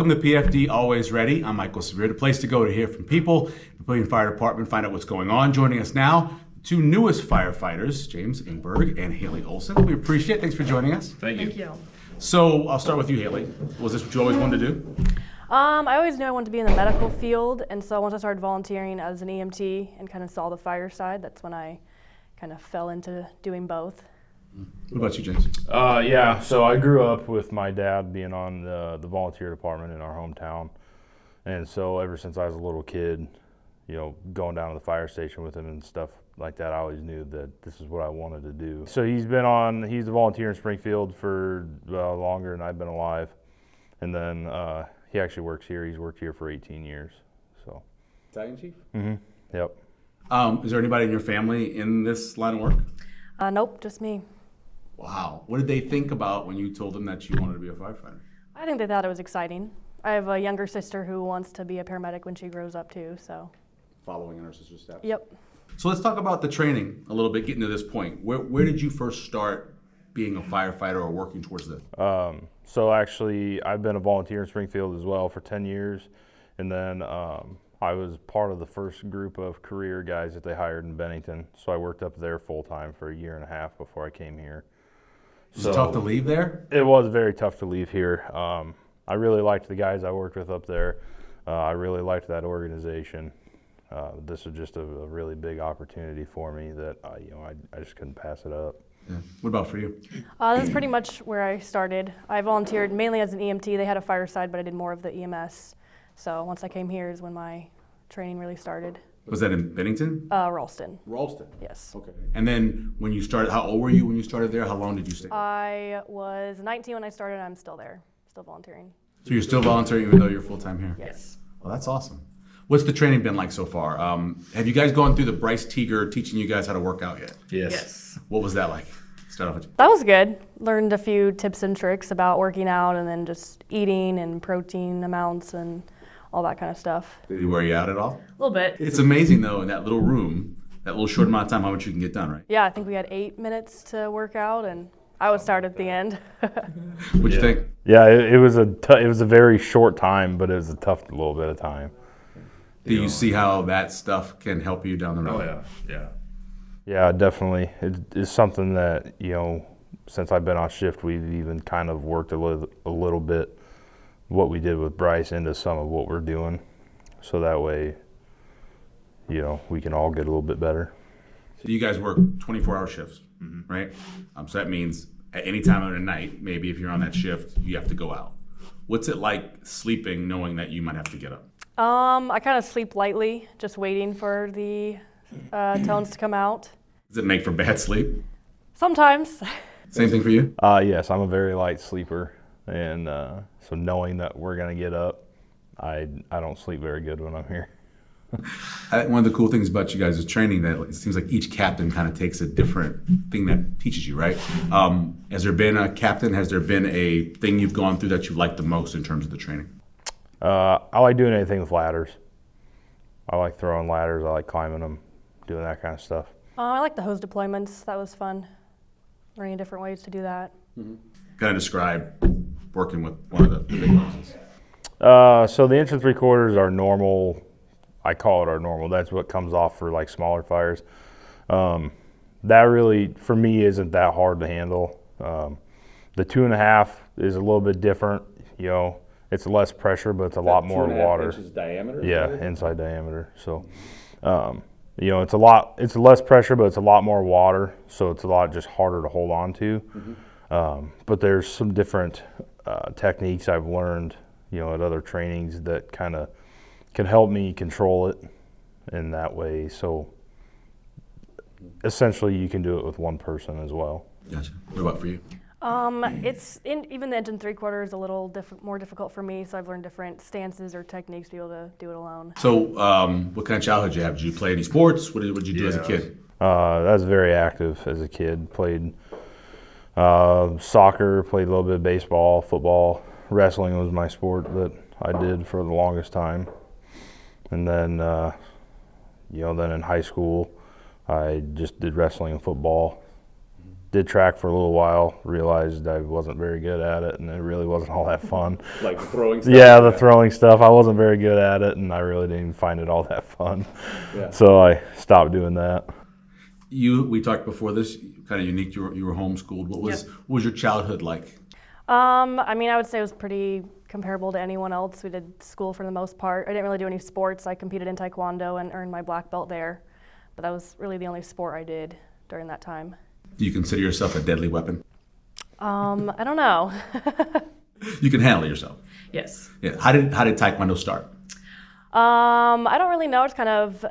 Welcome to PFD Always Ready. I'm Michael Severe, the place to go to hear from people, the Papillion Fire Department, find out what's going on. Joining us now, the two newest firefighters, James Engberg and Hailey Olson. We appreciate it. Thanks for joining us. Thank you. So I'll start with you, Hailey. Was this what you always wanted to do? I always knew I wanted to be in the medical field, and so once I started volunteering as an EMT and kind of saw the fire side, that's when I kind of fell into doing both. What about you, James? Yeah, so I grew up with my dad being on the volunteer department in our hometown. And so ever since I was a little kid, you know, going down to the fire station with him and stuff like that, I always knew that this is what I wanted to do. So he's a volunteer in Springfield for longer than I've been alive. And then he actually works here. He's worked here for 18 years. So. Battalion Chief? Mm-hmm. Yep. Is there anybody in your family in this line of work? Nope, just me. Wow. What did they think about when you told them that you wanted to be a firefighter? I think they thought it was exciting. I have a younger sister who wants to be a paramedic when she grows up too, so. Following in her sister's steps? Yep. So let's talk about the training a little bit, getting to this point. Where did you first start being a firefighter or working towards this? So actually, I've been a volunteer in Springfield as well for 10 years. And then I was part of the first group of career guys that they hired in Bennington. So I worked up there full time for a year and a half before I came here. Was it tough to leave there? It was very tough to leave here. I really liked the guys I worked with up there. I really liked that organization. This was just a really big opportunity for me that I just couldn't pass it up. Yeah. What about for you? This is pretty much where I started. I volunteered mainly as an EMT. They had a fire side, but I did more of the EMS. So once I came here is when my training really started. Was that in Bennington? Ralston. Ralston. Yes. Okay. And then when you started, how old were you when you started there? How long did you stay? I was 19 when I started, and I'm still there, still volunteering. So you're still volunteering even though you're full-time here? Yes. Well, that's awesome. What's the training been like so far? Have you guys gone through the Bryce Teager teaching you guys how to work out yet? Yes. What was that like? Start off with you. That was good. Learned a few tips and tricks about working out and then just eating and protein amounts and all that kind of stuff. Did he wear you out at all? A little bit. It's amazing though, in that little room, that little short amount of time, how much you can get done, right? Yeah, I think we had 8 minutes to work out, and I was tired at the end. What'd you think? Yeah, it was a very short time, but it was a tough little bit of time. Do you see how that stuff can help you down the road? Oh yeah. Yeah, definitely. It's something that, since I've been on shift, we've even kind of worked a little bit what we did with Bryce into some of what we're doing. So that way, we can all get a little bit better. So you guys work 24-hour shifts, right? So that means at any time of the night, maybe if you're on that shift, you have to go out. What's it like sleeping knowing that you might have to get up? I kind of sleep lightly, just waiting for the tones to come out. Does it make for bad sleep? Sometimes. Same thing for you? Yes, I'm a very light sleeper, and so knowing that we're gonna get up, I don't sleep very good when I'm here. One of the cool things about you guys is training that it seems like each captain kind of takes a different thing that teaches you, right? Has there been a captain, has there been a thing you've gone through that you liked the most in terms of the training? I like doing anything with ladders. I like throwing ladders, I like climbing them, doing that kind of stuff. I like the hose deployments. That was fun. Learning different ways to do that. Kind of describe working with one of the big hoses. So the inch and 3/4 are normal. I call it our normal. That's what comes off for like smaller fires. That really, for me, isn't that hard to handle. The 2.5 is a little bit different. It's less pressure, but it's a lot more water. 2.5 inches diameter? Yeah, inside diameter. So, it's less pressure, but it's a lot more water. So it's a lot just harder to hold on to. But there's some different techniques I've learned, at other trainings that kind of can help me control it in that way. So essentially you can do it with one person as well. Gotcha. What about for you? Even the inch and 3/4 is a little more difficult for me, so I've learned different stances or techniques to be able to do it alone. So what kind of childhood did you have? Did you play any sports? What did you do as a kid? I was very active as a kid. Played soccer, played a little bit of baseball, football. Wrestling was my sport that I did for the longest time. And then, then in high school, I just did wrestling and football. Did track for a little while, realized I wasn't very good at it, and it really wasn't all that fun. Like throwing stuff? Yeah, the throwing stuff, I wasn't very good at it, and I really didn't even find it all that fun. Yeah. So I stopped doing that. We talked before this, kind of unique, you were homeschooled. What was your childhood like? I mean, I would say it was pretty comparable to anyone else. We did school for the most part. I didn't really do any sports. I competed in Taekwondo and earned my black belt there, but that was really the only sport I did during that time. Do you consider yourself a deadly weapon? I don't know. You can handle yourself. Yes. Yeah. How did Taekwondo start? I don't really know. It's kind of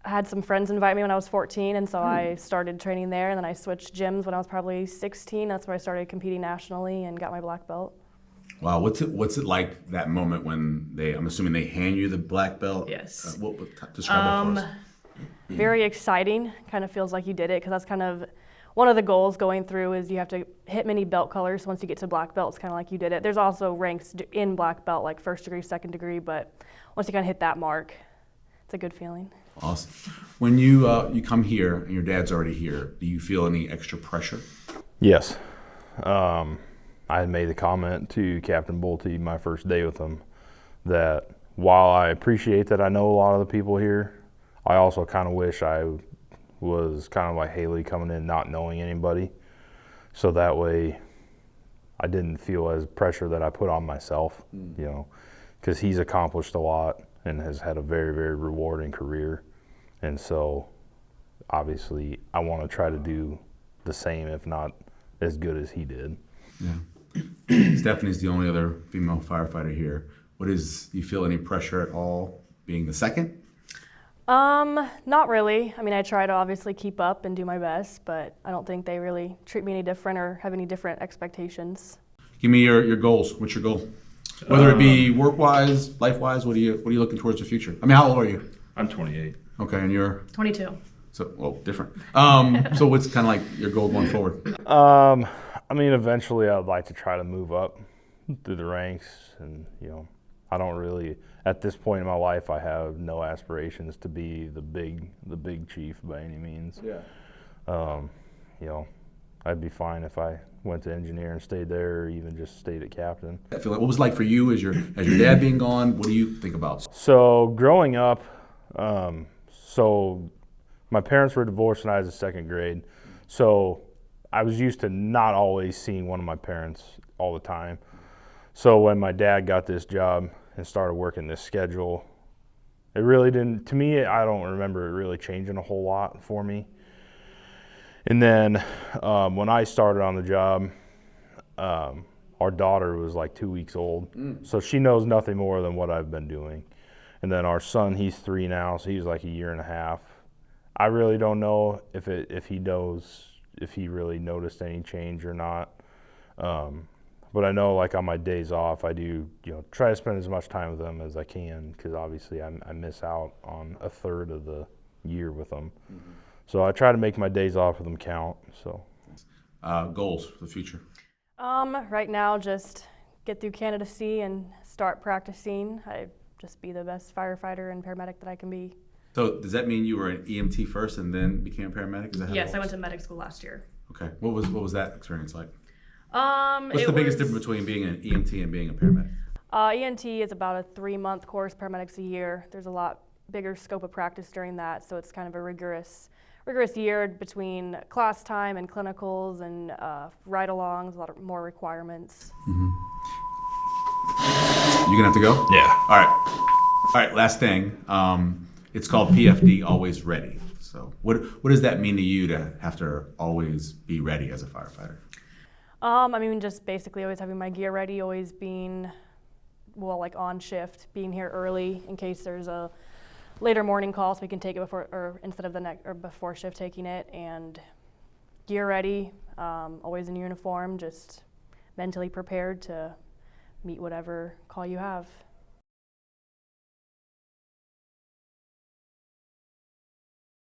had some friends invite me when I was 14, and so I started training there, and then I switched gyms when I was probably 16. That's where I started competing nationally and got my black belt. Wow, what's it like that moment when I'm assuming they hand you the black belt? Yes. Describe that for us. Very exciting. Kind of feels like you did it, because that's kind of one of the goals going through is you have to hit many belt colors. Once you get to black belt, it's kind of like you did it. There's also ranks in black belt, like first degree, second degree, but once you kind of hit that mark, it's a good feeling. Awesome. When you come here and your dad's already here, do you feel any extra pressure? Yes. I had made the comment to Captain Bolte my first day with him that while I appreciate that I know a lot of the people here, I also kind of wish I was kind of like Hailey, coming in not knowing anybody. So that way I didn't feel as pressure that I put on myself, you know, because he's accomplished a lot and has had a very, very rewarding career. And so obviously I want to try to do the same, if not as good as he did. Yeah. Stephanie's the only other female firefighter here. Do you feel any pressure at all being the second? Not really. I mean, I try to obviously keep up and do my best, but I don't think they really treat me any different or have any different expectations. Give me your goals. What's your goal? Whether it be work-wise, life-wise, what are you looking towards the future? I mean, how old are you? I'm 28. Okay, and you're? 22. So, well, different. So what's kind of like your goal going forward? I mean, eventually I'd like to try to move up through the ranks, and, you know, I don't really, at this point in my life, I have no aspirations to be the big chief by any means. Yeah. You know, I'd be fine if I went to engineer and stayed there, or even just stayed at captain. I feel like, what was it like for you as your dad being gone? What do you think about? So growing up, so my parents were divorced when I was in second grade. So I was used to not always seeing one of my parents all the time. So when my dad got this job and started working this schedule, it really didn't, to me, I don't remember it really changing a whole lot for me. And then when I started on the job, our daughter was like 2 weeks old. So she knows nothing more than what I've been doing. And then our son, he's 3 now, so he's like a year and a half. I really don't know if he really noticed any change or not. But I know, like, on my days off, I do, you know, try to spend as much time with them as I can, because obviously I miss out on a third of the year with them. Mm-hmm. So I try to make my days off with them count. So goals for the future? Right now, just get through candidacy and start practicing. I just be the best firefighter and paramedic that I can be. So does that mean you were an EMT first and then became a paramedic? Is that how Yes, it I works? went to medic school last year. Okay. What was that experience like? What's It the biggest was- difference between being an EMT and being a paramedic? ENT is about a 3-month course, paramedics a year. There's a lot bigger scope of practice during that, so it's kind of a rigorous year between class time and clinicals and ride-alongs, a lot more requirements. You gonna have to go? yeah. All right. Last thing. It's called PFD Always Ready. So what does that mean to you to have to always be ready as a firefighter? I mean, just basically always having my gear ready, always being, well, like on shift, being here early in case there's a later morning call, so we can take it before, or instead of before shift taking it, and gear ready, always in uniform, just mentally prepared to meet whatever call you have.